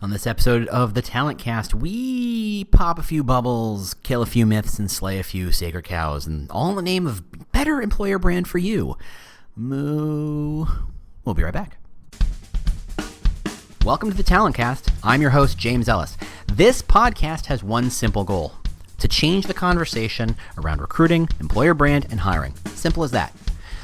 On this episode of the Talent Cast, we pop a few bubbles, kill a few myths, and slay a few sacred cows, and all in the name of better employer brand for you. Moo. We'll be right back. Welcome to the Talent Cast. I'm your host, James Ellis. This podcast has one simple goal: to change the conversation around recruiting, employer brand, and hiring. Simple as that.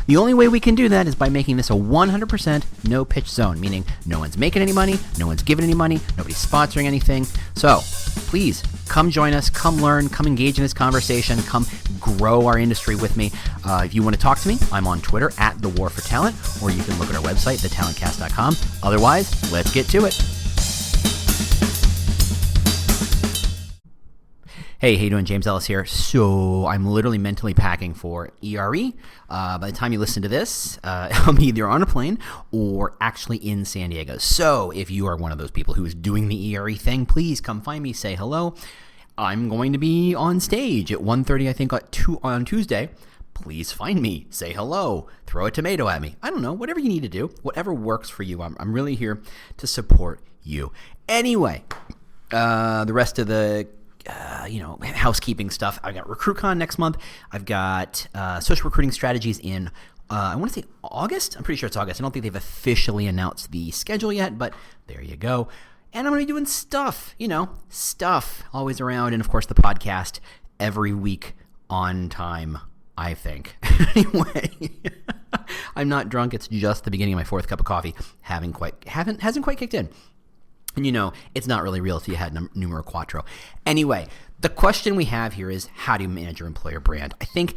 The only way we can do that is by making this a 100% no-pitch zone, meaning no one's making any money, no one's giving any money, nobody's sponsoring anything. So please come join us, come learn, come engage in this conversation, come grow our industry with me. If you want to talk to me, I'm on Twitter at The War for Talent, or you can look at our website, thetalentcast.com. Otherwise, let's get to it. Hey, how you doing? James Ellis here. So I'm literally mentally packing for ERE. By the time you listen to this, I'll be either on a plane or actually in San Diego. So if you are one of those people who is doing the ERE thing, please come find me, say hello. I'm going to be on stage at 1:30, I think, on Tuesday. Please find me, say hello, throw a tomato at me. I don't know, whatever you need to do, whatever works for you. I'm really here to support you. Anyway, the rest of the housekeeping stuff. I've got RecruitCon next month. I've got social recruiting strategies in, I want to say August. I'm pretty sure it's August. I don't think they've officially announced the schedule yet, but there you go. And I'm going to be doing stuff always around. And of course, the podcast every week on time, I think. Anyway, I'm not drunk. It's just the beginning of my fourth cup of coffee. Hasn't quite kicked in. And it's not really real if you had numero quattro. Anyway, the question we have here is, how do you manage your employer brand? I think,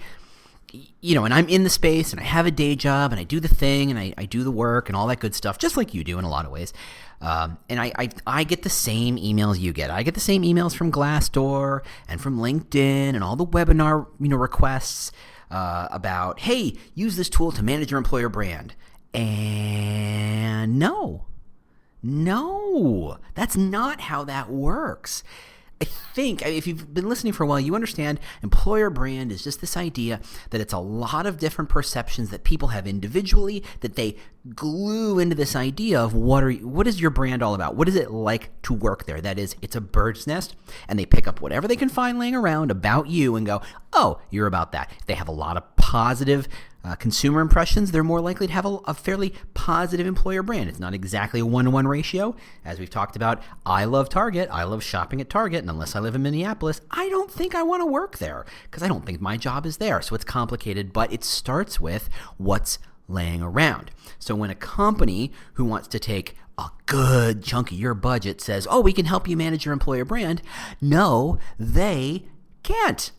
and I'm in the space and I have a day job and I do the thing and I do the work and all that good stuff, just like you do in a lot of ways. And I get the same emails you get. I get the same emails from Glassdoor and from LinkedIn and all the webinar, requests about, hey, use this tool to manage your employer brand. And No, that's not how that works. I think if you've been listening for a while, you understand employer brand is just this idea that it's a lot of different perceptions that people have individually that they glue into this idea of what is your brand all about? What is it like to work there? That is, it's a bird's nest, and they pick up whatever they can find laying around about you and go, oh, you're about that. If they have a lot of positive consumer impressions, they're more likely to have a fairly positive employer brand. It's not exactly a 1-to-1 ratio. As we've talked about, I love Target. I love shopping at Target. And unless I live in Minneapolis, I don't think I want to work there because I don't think my job is there. So it's complicated, but it starts with what's laying around. So when a company who wants to take a good chunk of your budget says, oh, we can help you manage your employer brand, no, they can't.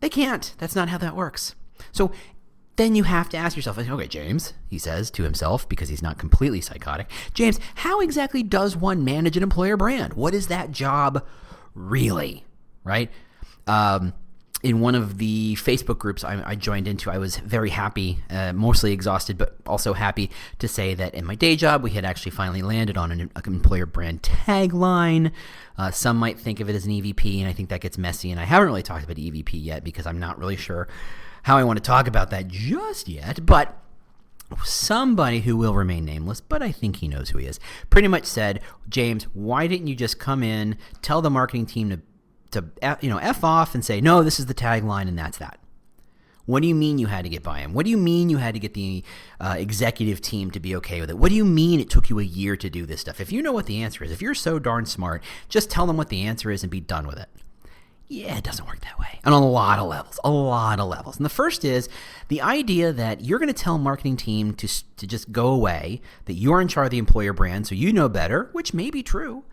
They can't. That's not how that works. So then you have to ask yourself, okay, James, he says to himself, because he's not completely psychotic, James, how exactly does one manage an employer brand? What is that job really, right? In one of the Facebook groups I joined into, I was very happy, mostly exhausted, but also happy to say that in my day job, we had actually finally landed on an employer brand tagline. Some might think of it as an EVP, and I think that gets messy, and I haven't really talked about EVP yet because I'm not really sure how I want to talk about that just yet, but somebody who will remain nameless, but I think he knows who he is, pretty much said, James, why didn't you just come in, tell the marketing team to F off and say, no, this is the tagline and that's that. What do you mean you had to get buy-in? What do you mean you had to get the executive team to be okay with it? What do you mean it took you a year to do this stuff? If you know what the answer is, if you're so darn smart, just tell them what the answer is and be done with it. Yeah, it doesn't work that way. And on a lot of levels. And the first is the idea that you're going to tell a marketing team to just go away, that you're in charge of the employer brand, so you know better, which may be true,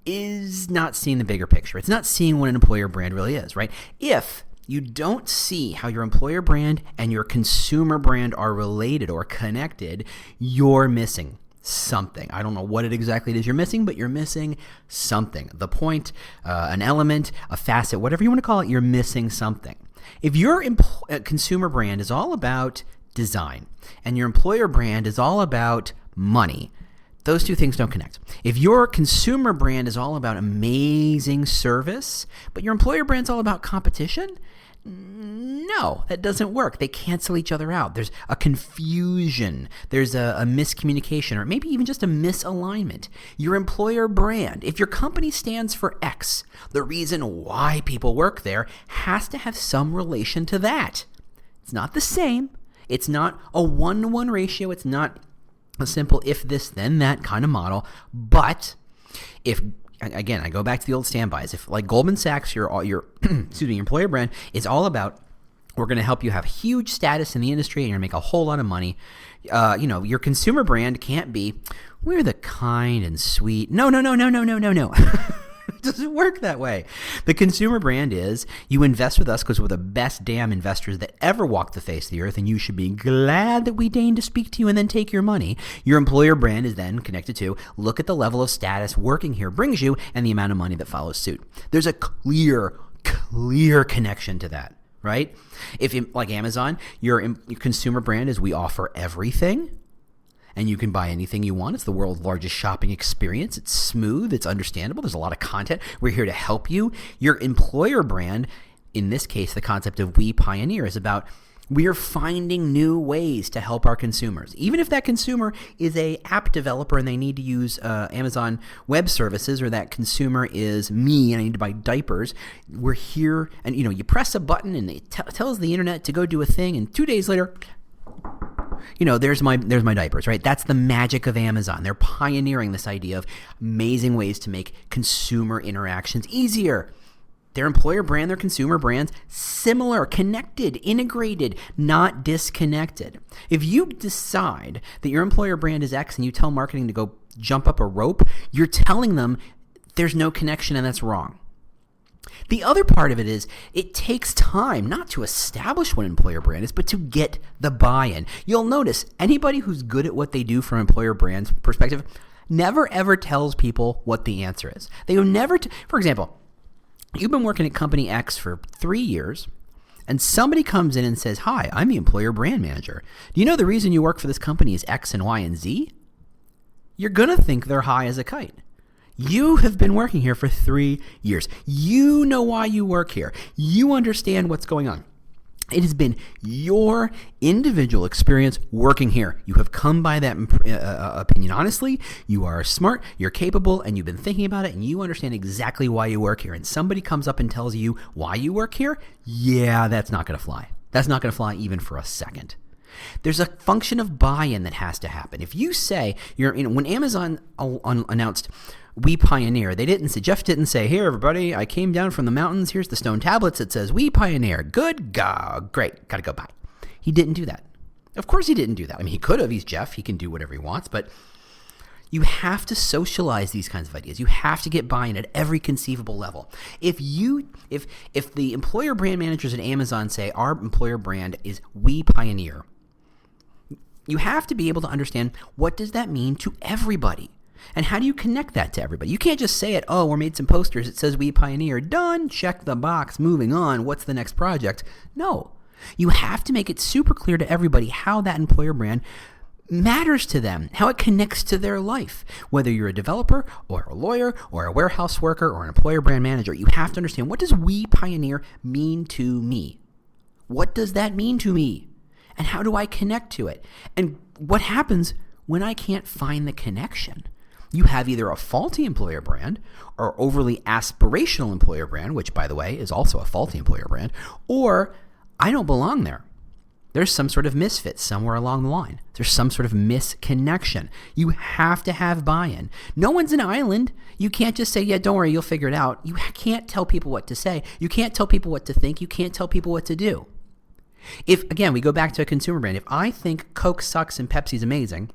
is not seeing the bigger picture. It's not seeing what an employer brand really is, right? If you don't see how your employer brand and your consumer brand are related or connected, you're missing something. I don't know what it exactly is you're missing, but you're missing something. The point, an element, a facet, whatever you want to call it, you're missing something. If your consumer brand is all about design and your employer brand is all about money, those two things don't connect. If your consumer brand is all about amazing service, but your employer brand's all about competition, No, that doesn't work. They cancel each other out. There's a confusion. There's a miscommunication, or maybe even just a misalignment. Your employer brand, if your company stands for X, the reason why people work there has to have some relation to that. It's not the same. It's not a 1-to-1 ratio. It's not a simple if this, then that kind of model. But if, again, I go back to the old standbys. If, like Goldman Sachs, your excuse me, your employer brand is all about, we're going to help you have huge status in the industry and you're going to make a whole lot of money. Your consumer brand can't be, we're the kind and sweet. No. It doesn't work that way. The consumer brand is, you invest with us because we're the best damn investors that ever walked the face of the earth, and you should be glad that we deigned to speak to you and then take your money. Your employer brand is then connected to, look at the level of status working here brings you and the amount of money that follows suit. There's a clear connection to that, right? If, like Amazon, your consumer brand is, we offer everything. And you can buy anything you want. It's the world's largest shopping experience. It's smooth. It's understandable. There's a lot of content. We're here to help you. Your employer brand, in this case, the concept of We Pioneer, is about, we are finding new ways to help our consumers. Even if that consumer is a app developer and they need to use Amazon Web Services, or that consumer is me and I need to buy diapers, we're here. And you press a button and it tells the internet to go do a thing, and 2 days later, there's my diapers, right? That's the magic of Amazon. They're pioneering this idea of amazing ways to make consumer interactions easier. Their employer brand, their consumer brands, similar, connected, integrated, not disconnected. If you decide that your employer brand is X and you tell marketing to go jump up a rope, you're telling them there's no connection, and that's wrong. The other part of it is, it takes time not to establish what an employer brand is, but to get the buy-in. You'll notice anybody who's good at what they do from an employer brand's perspective never ever tells people what the answer is. They will never, for example, you've been working at company X for 3 years, and somebody comes in and says, hi, I'm the employer brand manager. Do you know the reason you work for this company is X and Y and Z? You're going to think they're high as a kite. You have been working here for 3 years. You know why you work here. You understand what's going on. It has been your individual experience working here. You have come by that opinion honestly. You are smart, you're capable, and you've been thinking about it, and you understand exactly why you work here. And somebody comes up and tells you why you work here, yeah, that's not going to fly. That's not going to fly even for a second. There's a function of buy-in that has to happen. If you say, when Amazon announced We Pioneer, Jeff didn't say, here, everybody, I came down from the mountains, here's the stone tablets, it says, We Pioneer, good, great, gotta go buy. He didn't do that. Of course he didn't do that. I mean, he could have, he's Jeff, he can do whatever he wants, but you have to socialize these kinds of ideas. You have to get buy-in at every conceivable level. If the employer brand managers at Amazon say, our employer brand is We Pioneer, you have to be able to understand, what does that mean to everybody? And how do you connect that to everybody? You can't just say it, we made some posters, it says We Pioneer, done, check the box, moving on, what's the next project? No. You have to make it super clear to everybody how that employer brand matters to them, how it connects to their life. Whether you're a developer or a lawyer or a warehouse worker or an employer brand manager, you have to understand, what does We Pioneer mean to me? What does that mean to me? And how do I connect to it? And what happens when I can't find the connection? You have either a faulty employer brand or overly aspirational employer brand, which, by the way, is also a faulty employer brand, or I don't belong there. There's some sort of misfit somewhere along the line. There's some sort of misconnection. You have to have buy-in. No one's an island. You can't just say, yeah, don't worry, you'll figure it out. You can't tell people what to say. You can't tell people what to think. You can't tell people what to do. If, again, we go back to a consumer brand, if I think Coke sucks and Pepsi's amazing,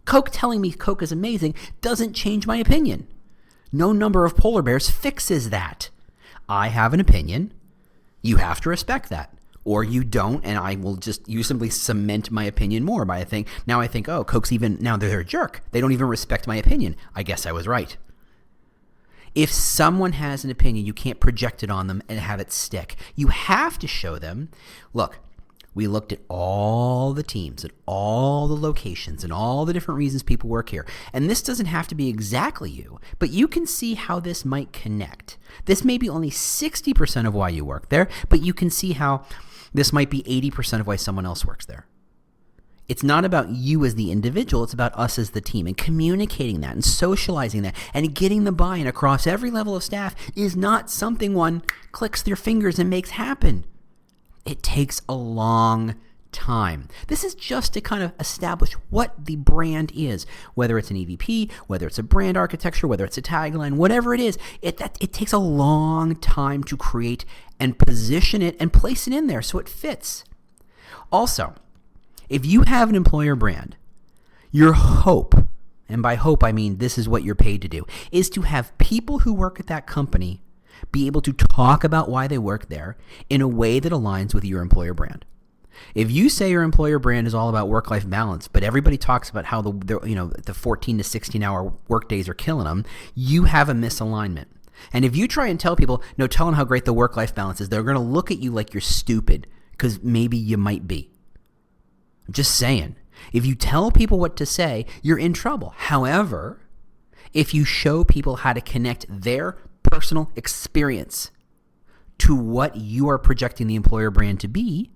Coke telling me Coke is amazing doesn't change my opinion. No number of polar bears fixes that. I have an opinion. You have to respect that. Or you don't, and you simply cement my opinion more by now I think, Coke's now they're a jerk. They don't even respect my opinion. I guess I was right. If someone has an opinion, you can't project it on them and have it stick. You have to show them, look, We looked at all the teams, at all the locations, and all the different reasons people work here. And this doesn't have to be exactly you, but you can see how this might connect. This may be only 60% of why you work there, but you can see how this might be 80% of why someone else works there. It's not about you as the individual, it's about us as the team. And communicating that and socializing that and getting the buy-in across every level of staff is not something one clicks their fingers and makes happen. It takes a long time. This is just to kind of establish what the brand is, whether it's an EVP, whether it's a brand architecture, whether it's a tagline, whatever it is. It takes a long time to create and position it and place it in there so it fits. Also, if you have an employer brand, your hope, and by hope I mean this is what you're paid to do, is to have people who work at that company be able to talk about why they work there in a way that aligns with your employer brand. If you say your employer brand is all about work-life balance, but everybody talks about how the 14 to 16-hour work days are killing them, you have a misalignment. And if you try and tell people, no, tell them how great the work-life balance is, they're going to look at you like you're stupid, because maybe you might be. I'm just saying. If you tell people what to say, you're in trouble. However, if you show people how to connect their personal experience to what you are projecting the employer brand to be,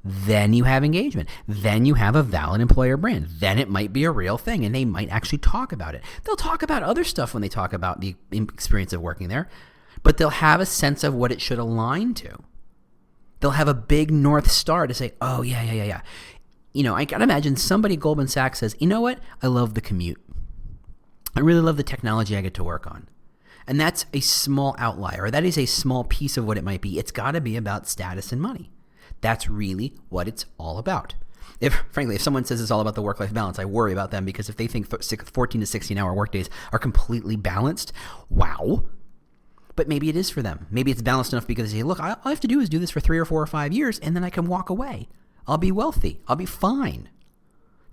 then you have engagement. Then you have a valid employer brand. Then it might be a real thing, and they might actually talk about it. They'll talk about other stuff when they talk about the experience of working there, but they'll have a sense of what it should align to. They'll have a big North Star to say, oh, yeah. I gotta imagine somebody at Goldman Sachs says, you know what? I love the commute. I really love the technology I get to work on. And that's a small outlier. That is a small piece of what it might be. It's got to be about status and money. That's really what it's all about. Frankly, if someone says it's all about the work-life balance, I worry about them, because if they think 14 to 16-hour workdays are completely balanced, wow. But maybe it is for them. Maybe it's balanced enough because they say, look, all I have to do is do this for 3 or 4 or 5 years, and then I can walk away. I'll be wealthy. I'll be fine.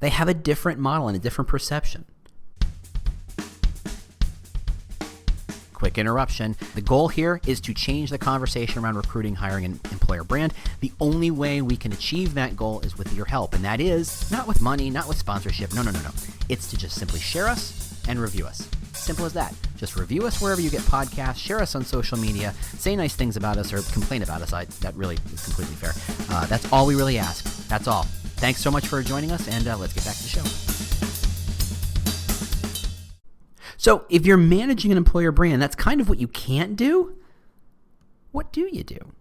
They have a different model and a different perception. Quick interruption. The goal here is to change the conversation around recruiting, hiring, and employer brand. The only way we can achieve that goal is with your help, and that is not with money, not with sponsorship. No. It's to just simply share us and review us. Simple as that. Just review us wherever you get podcasts, share us on social media, say nice things about us or complain about us. That really is completely fair. That's all we really ask. That's all. Thanks so much for joining us, and let's get back to the show. So if you're managing an employer brand, that's kind of what you can't do. What do you do?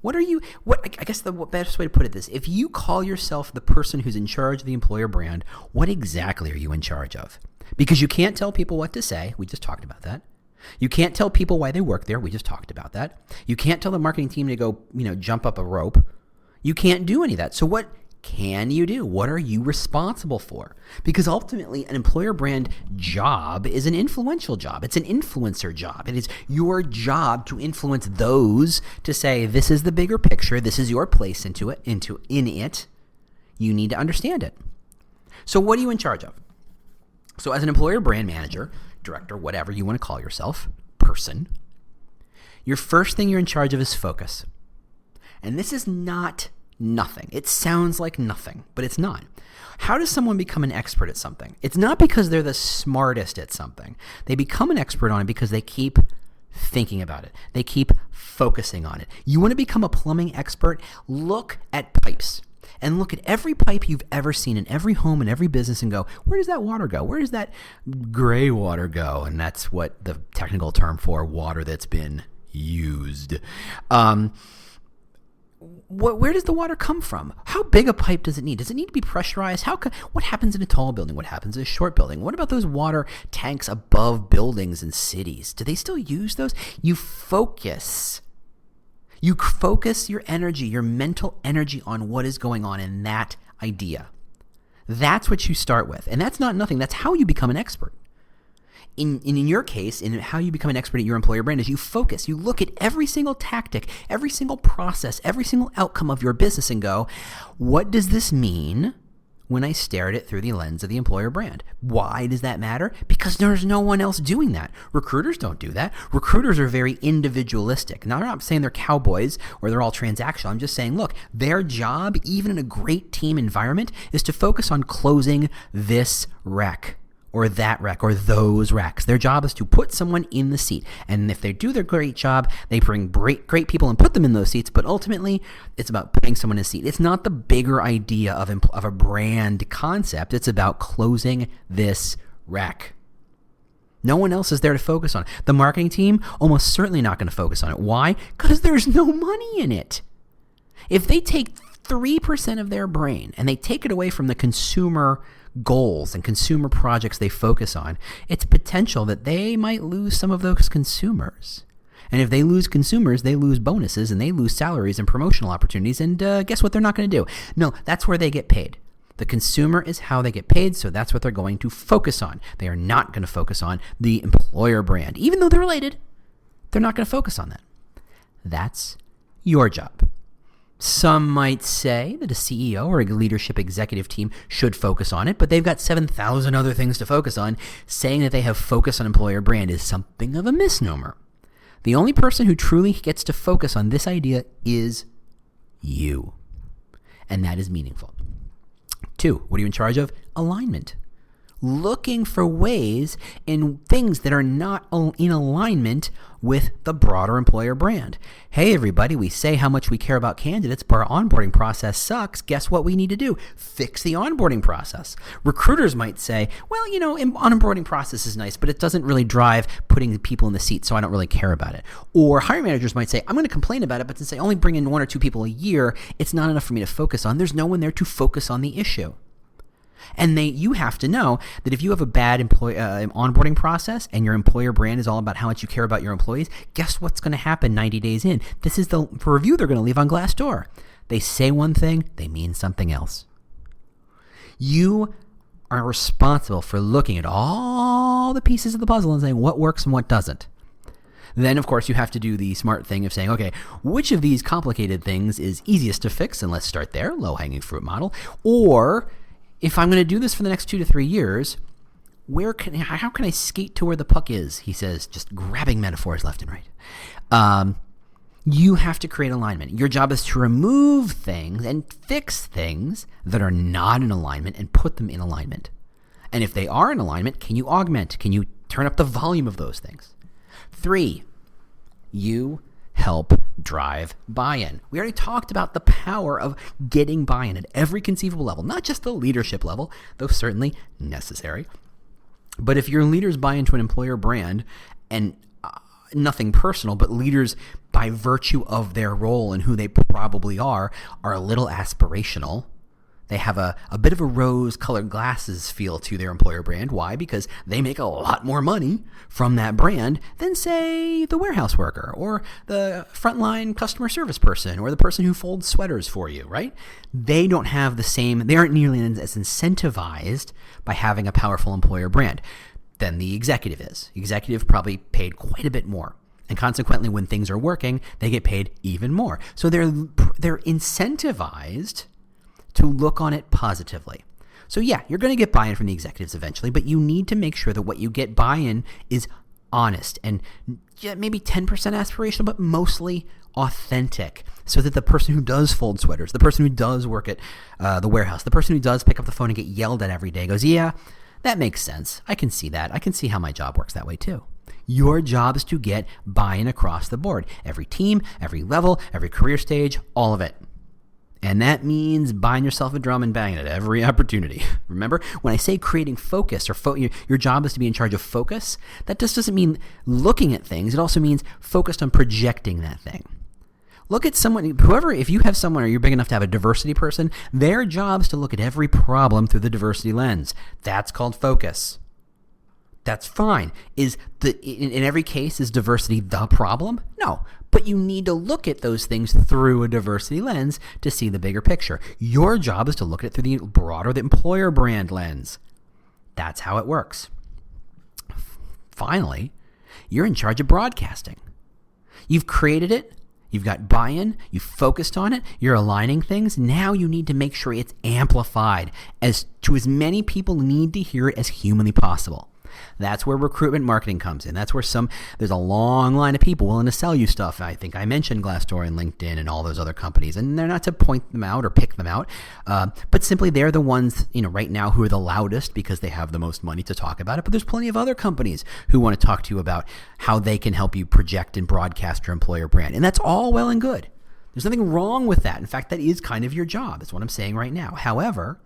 I guess the best way to put it is, if you call yourself the person who's in charge of the employer brand, what exactly are you in charge of? Because you can't tell people what to say. We just talked about that. You can't tell people why they work there. We just talked about that. You can't tell the marketing team to go, jump up a rope. You can't do any of that. So what can you do? What are you responsible for? Because ultimately, an employer brand job is an influential job. It's an influencer job. It is your job to influence those to say, this is the bigger picture. This is your place in it. You need to understand it. So what are you in charge of? So as an employer brand manager, director, whatever you want to call yourself, person, your first thing you're in charge of is focus. And this is not nothing. It sounds like nothing, but it's not. How does someone become an expert at something? It's not because they're the smartest at something. They become an expert on it because they keep thinking about it. They keep focusing on it. You want to become a plumbing expert? Look at pipes. And look at every pipe you've ever seen in every home and every business and go, where does that water go? Where does that gray water go? And that's what the technical term for water that's been used. Where does the water come from? How big a pipe does it need? Does it need to be pressurized? What happens in a tall building? What happens in a short building? What about those water tanks above buildings in cities? Do they still use those? You focus your energy, your mental energy on what is going on in that idea. That's what you start with. And that's not nothing. That's how you become an expert. In your case, in how you become an expert at your employer brand, is you focus. You look at every single tactic, every single process, every single outcome of your business and go, what does this mean when I stare at it through the lens of the employer brand. Why does that matter? Because there's no one else doing that. Recruiters don't do that. Recruiters are very individualistic. Now, I'm not saying they're cowboys or they're all transactional. I'm just saying, look, their job, even in a great team environment, is to focus on closing this rec or that rec or those recs. Their job is to put someone in the seat. And if they do their great job, they bring great people and put them in those seats. But ultimately, it's about putting someone in a seat. It's not the bigger idea of a brand concept. It's about closing this rec. No one else is there to focus on it. The marketing team, almost certainly not going to focus on it. Why? Because there's no money in it. If they take 3% of their brain and they take it away from the consumer goals and consumer projects they focus on, it's potential that they might lose some of those consumers. And if they lose consumers, they lose bonuses and they lose salaries and promotional opportunities. And guess what they're not going to do? No, that's where they get paid. The consumer is how they get paid, so that's what they're going to focus on. They are not going to focus on the employer brand. Even though they're related, they're not going to focus on that. That's your job. Some might say that a CEO or a leadership executive team should focus on it, but they've got 7,000 other things to focus on. Saying that they have focus on employer brand is something of a misnomer. The only person who truly gets to focus on this idea is you. And that is meaningful. 2, what are you in charge of? Alignment. Looking for ways and things that are not in alignment with the broader employer brand. Hey, everybody, we say how much we care about candidates, but our onboarding process sucks. Guess what we need to do? Fix the onboarding process. Recruiters might say, well, onboarding process is nice, but it doesn't really drive putting the people in the seat, so I don't really care about it. Or hiring managers might say, I'm going to complain about it, but since I only bring in 1 or 2 people a year, it's not enough for me to focus on. There's no one there to focus on the issue. And you have to know that if you have a bad onboarding process and your employer brand is all about how much you care about your employees, guess what's going to happen 90 days in? This is the review they're going to leave on Glassdoor. They say one thing, they mean something else. You are responsible for looking at all the pieces of the puzzle and saying what works and what doesn't. Then, of course, you have to do the smart thing of saying, okay, which of these complicated things is easiest to fix? And let's start there, low-hanging fruit model. Or if I'm going to do this for the next 2 to 3 years, how can I skate to where the puck is? He says, just grabbing metaphors left and right. You have to create alignment. Your job is to remove things and fix things that are not in alignment and put them in alignment. And if they are in alignment, can you augment? Can you turn up the volume of those things? 3, you help drive buy-in. We already talked about the power of getting buy-in at every conceivable level, not just the leadership level, though certainly necessary. But if your leaders buy into an employer brand, and nothing personal, but leaders by virtue of their role and who they probably are a little aspirational. They have a bit of a rose-colored glasses feel to their employer brand. Why? Because they make a lot more money from that brand than, say, the warehouse worker or the frontline customer service person or the person who folds sweaters for you, right? They don't have the same, they aren't nearly as incentivized by having a powerful employer brand than the executive is. The executive probably paid quite a bit more. And consequently, when things are working, they get paid even more. So they're incentivized to look on it positively. So yeah, you're going to get buy-in from the executives eventually, but you need to make sure that what you get buy-in is honest and maybe 10% aspirational, but mostly authentic, so that the person who does fold sweaters, the person who does work at the warehouse, the person who does pick up the phone and get yelled at every day goes, yeah, that makes sense. I can see that. I can see how my job works that way too. Your job is to get buy-in across the board. Every team, every level, every career stage, all of it. And that means buying yourself a drum and banging it at every opportunity. Remember, when I say creating focus or your job is to be in charge of focus, that just doesn't mean looking at things. It also means focused on projecting that thing. Look at someone, if you have someone or you're big enough to have a diversity person, their job is to look at every problem through the diversity lens. That's called focus. That's fine. In every case, is diversity the problem? No. But you need to look at those things through a diversity lens to see the bigger picture. Your job is to look at it through the broader, the employer brand lens. That's how it works. Finally, you're in charge of broadcasting. You've created it. You've got buy-in, you focused on it, you're aligning things. Now you need to make sure it's amplified as many people need to hear it as humanly possible. That's where recruitment marketing comes in. That's where there's a long line of people willing to sell you stuff. I think I mentioned Glassdoor and LinkedIn and all those other companies, and they're not to point them out or pick them out, but simply they're the ones, right now who are the loudest because they have the most money to talk about it. But there's plenty of other companies who want to talk to you about how they can help you project and broadcast your employer brand. And that's all well and good. There's nothing wrong with that. In fact, that is kind of your job. That's what I'm saying right now. However,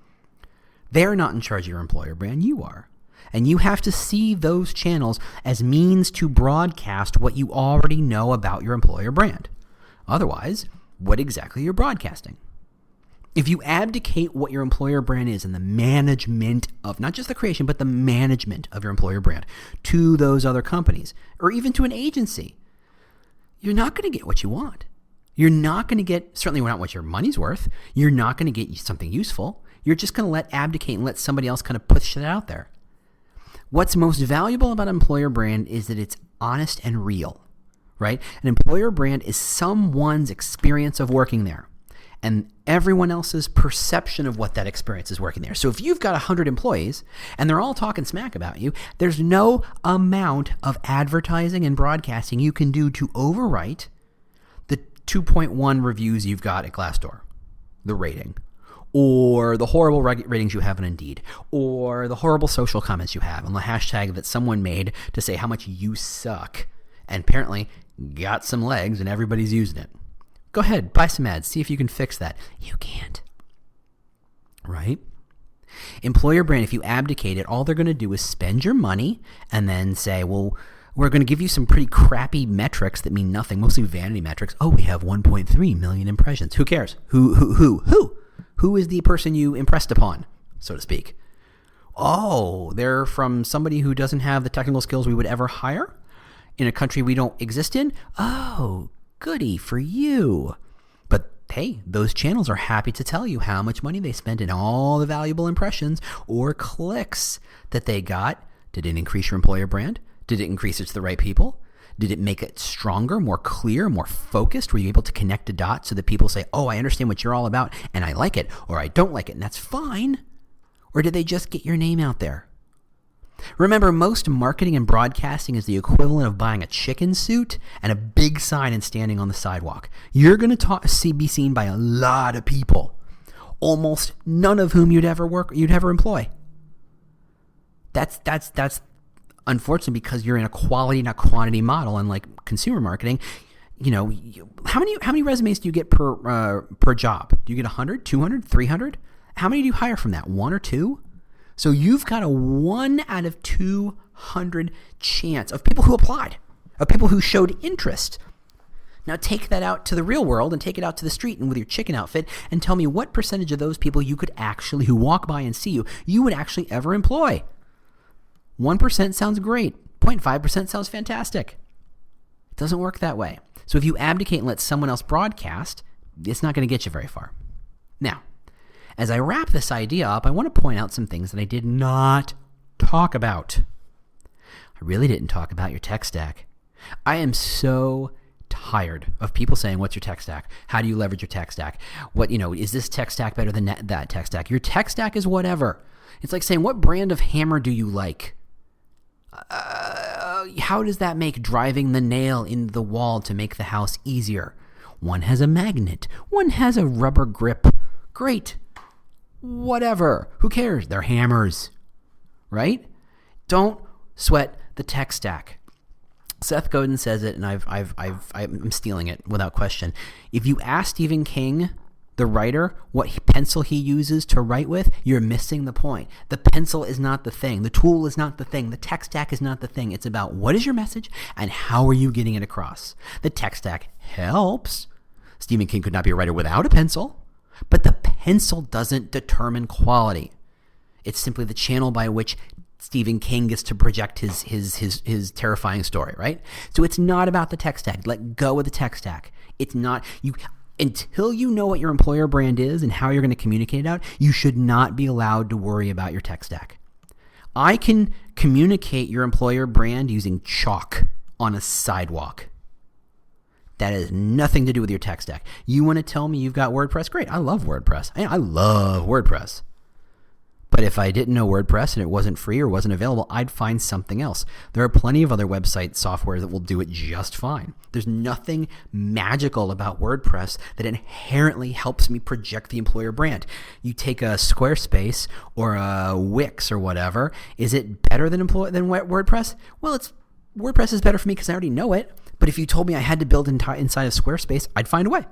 they're not in charge of your employer brand. You are. And you have to see those channels as means to broadcast what you already know about your employer brand. Otherwise, what exactly you're broadcasting? If you abdicate what your employer brand is and the management of, not just the creation, but the management of your employer brand to those other companies, or even to an agency, you're not going to get what you want. You're not going to get, certainly not what your money's worth. You're not going to get something useful. You're just going to abdicate and let somebody else kind of push it out there. What's most valuable about an employer brand is that it's honest and real, right? An employer brand is someone's experience of working there and everyone else's perception of what that experience is working there. So if you've got 100 employees and they're all talking smack about you, there's no amount of advertising and broadcasting you can do to overwrite the 2.1 reviews you've got at Glassdoor, the rating, or the horrible ratings you have on Indeed, or the horrible social comments you have on the hashtag that someone made to say how much you suck and apparently got some legs and everybody's using it. Go ahead, buy some ads, see if you can fix that. You can't. Right? Employer brand, if you abdicate it, all they're going to do is spend your money and then say, well, we're going to give you some pretty crappy metrics that mean nothing, mostly vanity metrics. Oh, we have 1.3 million impressions. Who cares? Who? Who is the person you impressed upon, so to speak? Oh, they're from somebody who doesn't have the technical skills we would ever hire in a country we don't exist in? Oh, goody for you. But hey, those channels are happy to tell you how much money they spent in all the valuable impressions or clicks that they got. Did it increase your employer brand? Did it increase it to the right people? Did it make it stronger, more clear, more focused? Were you able to connect the dots so that people say, oh, I understand what you're all about and I like it, or I don't like it, and that's fine? Or did they just get your name out there? Remember, most marketing and broadcasting is the equivalent of buying a chicken suit and a big sign and standing on the sidewalk. You're going to be seen by a lot of people, almost none of whom you'd ever employ. That's unfortunately because you're in a quality, not quantity model, and like consumer marketing, how many resumes do you get per job? Do you get 100, 200, 300? How many do you hire from that? 1 or 2? So you've got a 1 out of 200 chance of people who applied, of people who showed interest. Now take that out to the real world and take it out to the street and with your chicken outfit and tell me what percentage of those people who walk by and see you would actually ever employ. 1% sounds great. 0.5% sounds fantastic. It doesn't work that way. So if you abdicate and let someone else broadcast, it's not going to get you very far. Now, as I wrap this idea up, I want to point out some things that I did not talk about. I really didn't talk about your tech stack. I am so tired of people saying, what's your tech stack? How do you leverage your tech stack? Is this tech stack better than that tech stack? Your tech stack is whatever. It's like saying, what brand of hammer do you like? How does that make driving the nail into the wall to make the house easier? One has a magnet. One has a rubber grip. Great. Whatever. Who cares? They're hammers. Right? Don't sweat the tech stack. Seth Godin says it, and I'm stealing it without question. If you ask Stephen King, the writer, what pencil he uses to write with, you're missing the point. The pencil is not the thing. The tool is not the thing. The tech stack is not the thing. It's about what is your message and how are you getting it across. The tech stack helps. Stephen King could not be a writer without a pencil, but the pencil doesn't determine quality. It's simply the channel by which Stephen King gets to project his terrifying story, right? So it's not about the tech stack. Let go of the tech stack. It's not you. Until you know what your employer brand is and how you're going to communicate it out, you should not be allowed to worry about your tech stack. I can communicate your employer brand using chalk on a sidewalk. That has nothing to do with your tech stack. You want to tell me you've got WordPress? Great. I love WordPress. I love WordPress. But if I didn't know WordPress and it wasn't free or wasn't available, I'd find something else. There are plenty of other website software that will do it just fine. There's nothing magical about WordPress that inherently helps me project the employer brand. You take a Squarespace or a Wix or whatever. Is it better than WordPress? Well, WordPress is better for me because I already know it. But if you told me I had to build inside of Squarespace, I'd find a way.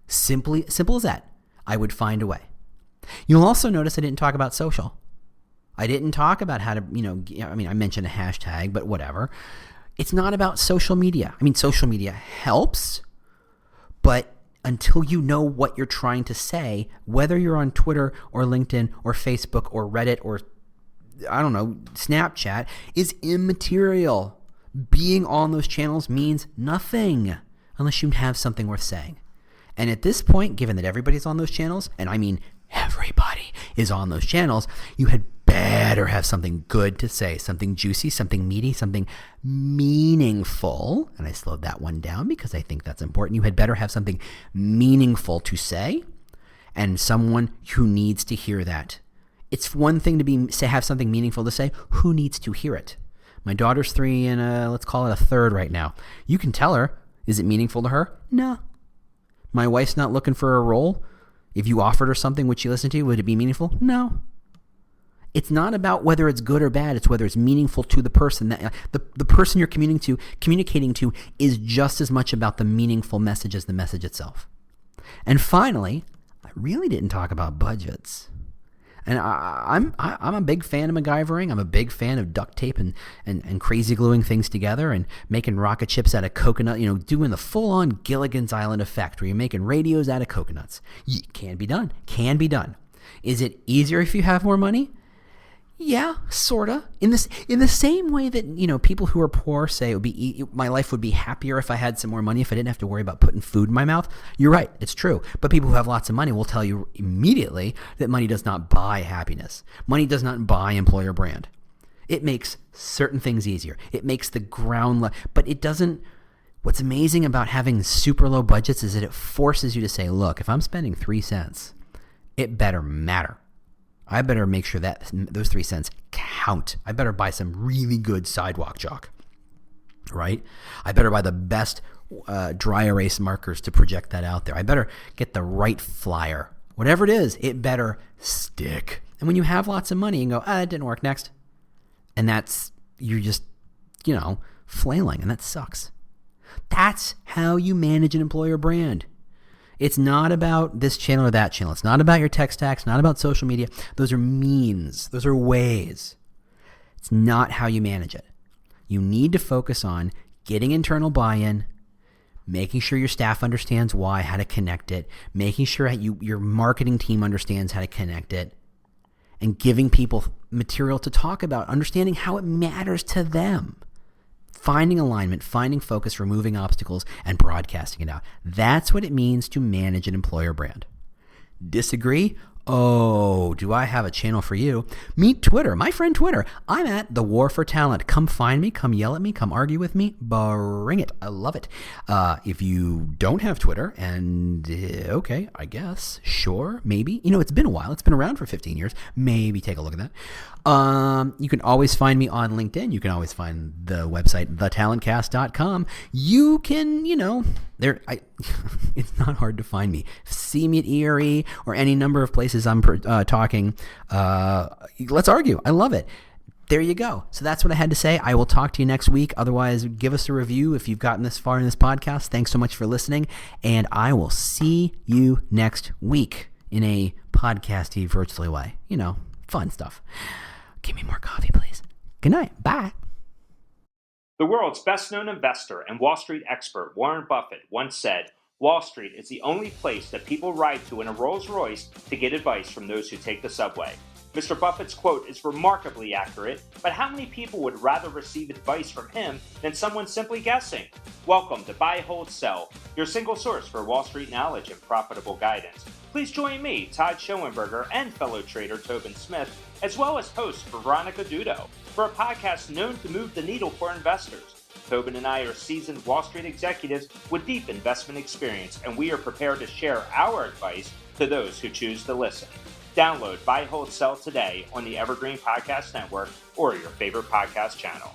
Simple as that. I would find a way. You'll also notice I didn't talk about social. I didn't talk about how to, I mentioned a hashtag, but whatever. It's not about social media. Social media helps, but until you know what you're trying to say, whether you're on Twitter or LinkedIn or Facebook or Reddit or, Snapchat, is immaterial. Being on those channels means nothing unless you have something worth saying. And at this point, given that everybody's on those channels, and everybody is on those channels, you had better have something good to say, something juicy, something meaty, something meaningful. And I slowed that one down because I think that's important. You had better have something meaningful to say and someone who needs to hear that. It's one thing to have something meaningful to say. Who needs to hear it? My daughter's 3 and let's call it a third right now. You can tell her, is it meaningful to her? No. My wife's not looking for a role. If you offered her something, would she listen to you? Would it be meaningful? No. It's not about whether it's good or bad. It's whether it's meaningful to the person. The person you're communicating to is just as much about the meaningful message as the message itself. And finally, I really didn't talk about budgets. And I'm a big fan of MacGyvering. I'm a big fan of duct tape and crazy gluing things together and making rocket ships out of coconut, doing the full-on Gilligan's Island effect where you're making radios out of coconuts. It can be done. Is it easier if you have more money? Yeah, sorta. In the same way that people who are poor say my life would be happier if I had some more money, if I didn't have to worry about putting food in my mouth. You're right, it's true. But people who have lots of money will tell you immediately that money does not buy happiness. Money does not buy employer brand. It makes certain things easier. It makes the ground but it doesn't. What's amazing about having super low budgets is that it forces you to say, look, if I'm spending 3 cents, it better matter. I better make sure that those 3 cents count. I better buy some really good sidewalk chalk, right? I better buy the best dry erase markers to project that out there. I better get the right flyer. Whatever it is, it better stick. And when you have lots of money and go, it didn't work, next. And you're just, flailing, and that sucks. That's how you manage an employer brand. It's not about this channel or that channel. It's not about your tech stack. It's not about social media. Those are means. Those are ways. It's not how you manage it. You need to focus on getting internal buy-in, making sure your staff understands why, how to connect it, making sure your marketing team understands how to connect it, and giving people material to talk about, understanding how it matters to them. Finding alignment, finding focus, removing obstacles, and broadcasting it out. That's what it means to manage an employer brand. Disagree? Oh, do I have a channel for you? Meet Twitter, my friend Twitter. I'm at The War for Talent. Come find me, come yell at me, come argue with me. Bring it. I love it. If you don't have Twitter, and okay, I guess, sure, maybe. It's been a while. It's been around for 15 years. Maybe take a look at that. You can always find me on LinkedIn. You can always find the website, thetalentcast.com. You can, it's not hard to find me. See me at ERE or any number of places I'm talking. Let's argue. I love it. There you go. So that's what I had to say. I will talk to you next week. Otherwise, give us a review if you've gotten this far in this podcast. Thanks so much for listening. And I will see you next week in a podcasty virtually way. Fun stuff. Give me more coffee, please. Good night. Bye. The world's best-known investor and Wall Street expert Warren Buffett once said, "Wall Street is the only place that people ride to in a Rolls-Royce to get advice from those who take the subway." Mr. Buffett's quote is remarkably accurate, but how many people would rather receive advice from him than someone simply guessing? Welcome to Buy, Hold, Sell, your single source for Wall Street knowledge and profitable guidance. Please join me, Todd Schoenberger, and fellow trader Tobin Smith, as well as host Veronica Dudo, for a podcast known to move the needle for investors. Tobin and I are seasoned Wall Street executives with deep investment experience, and we are prepared to share our advice to those who choose to listen. Download Buy, Hold, Sell today on the Evergreen Podcast Network or your favorite podcast channel.